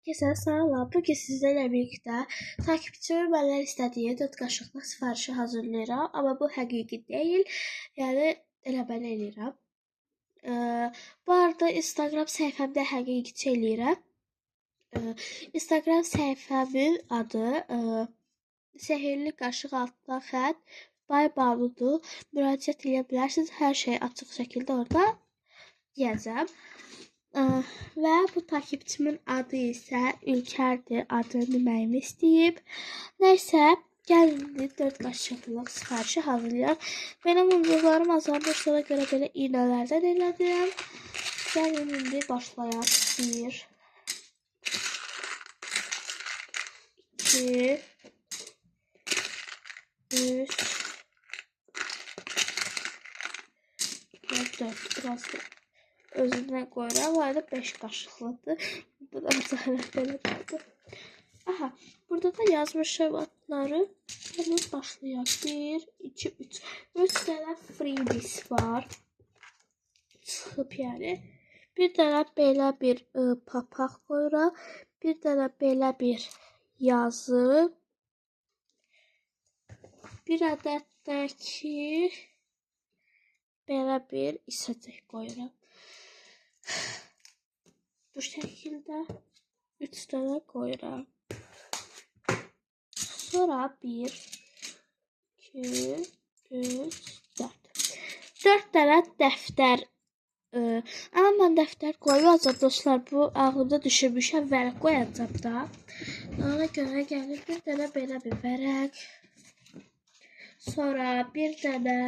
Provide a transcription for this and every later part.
Herkese selam. Bugün sizlerle birlikte takipçimin benden istediği 4 kaşıqlıq sifarişi hazırlayıram. Ama bu həqiqi deyil. Yəni elə mən eləyirəm. Bu arada Instagram səhifəmdə həqiqi eləyirəm. Instagram səhifəmin adı Sehirli Qaşıq altdan xətt Bay Banudur. Müraciət edə bilərsiniz. Hər şey açıq şəkildə orada yazam. Və bu takipçimin adı isə Ülkərdir. Adını deməyimi istəyib. Nəysə, gəlin 4 qaşıqlıq sifarişi hazırlayaq. Mənim unsurlarım azalmışsa da görə belə iynələrdən elədim. Gəlin indi başlayaq. 1 2 3 4 biraz da özündən qoyuram. Bu arada 5 qaşıqlıdır. Burada da belə qaldı. Aha, burada da yazmışım adları. Hemen başlayaq. 1, 2, 3. 3 dənə freebies var. Çıxıb yəni. Bir dənə belə bir papaq qoyuram. Bir dənə belə bir yazı. Bir ədəd də ki belə bir isəcək qoyuram. Bu şəkildə 3 dənə qoyuram. Sonra 1 2 3 4 4 dənə dəftər. Amma mən dəftər qoymayacağam dostlar. Bu ağlımda düşürmüşəm. Vərəq qoyacağam da. Ona görə gəlir bir dənə belə bir vərəq. Sonra bir dənə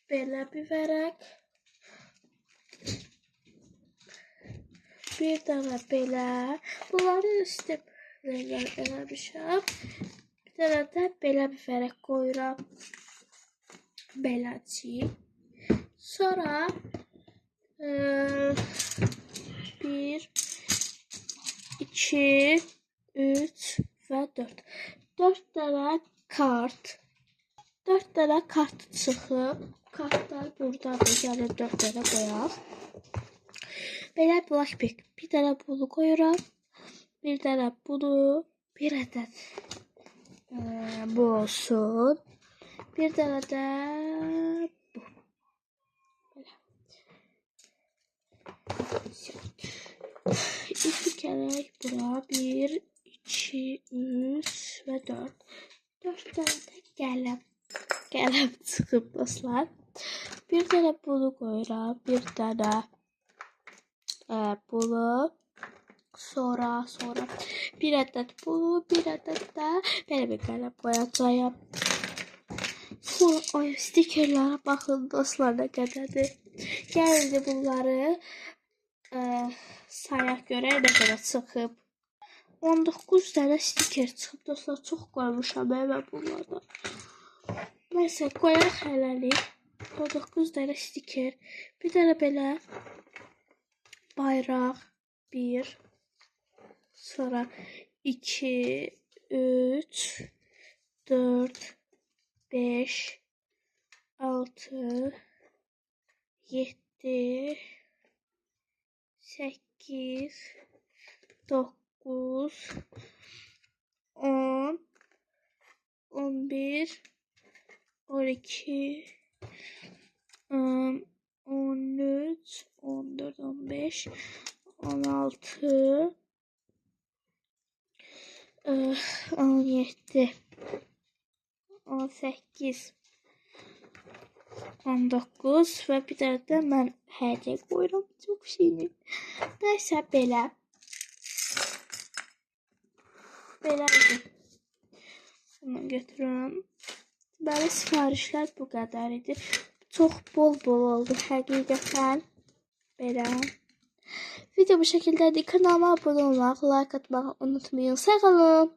belə bir vərəq. Bir dənə belə. Bunları üstəmə eləmişəm. Bir dənə də belə bir vərəq qoyuram. Beləci. Sonra 1 2 3 və 4. 4 dənə kart. 4 dənə kart çıxıb. Kartlar buradadır. Gəlin 4 dənə qoyaq. Belə blackpick. Bir dənə bunu qoyuram. Bir dənə bunu. Bir ədəd bu olsun. Bir dənə də bu. Belə. İki kərək bura. 1, 2, 3 və 4. 4 dənə də qələm çıxıb dostlar. Bir dənə bunu qoyuram. Bir dənə bunu. Sonra bir ədəd bunu. Bir ədəd də belə bir qələm qoyacağım. Sonra stikerlərə baxın dostlar nə qədərdir. Gəlin bunları sayaq görək nə qədər çıxıb. 19 dənə stiker çıxıb dostlar. Çox qoymuşam mən bunlardan. Nəysə qoyaq hələlik. 19 dənə stiker. Bir dənə belə bayraq. 1 sonra 2 3 4 5 6 7 8 9 10 11 12 13 14 15 16 17 18 19 və bir dənə də mən hədiyyə qoyuram. Çox şirin. Nəysə belə. Belədir. Bunu götürürüm. Belə sifarişlər bu qədər idi. Çox bol oldu həqiqətən. Belə. Video bu şəkildədir. Kanalıma abunə olmaq, like atmağı unutmayın. Sağ olun.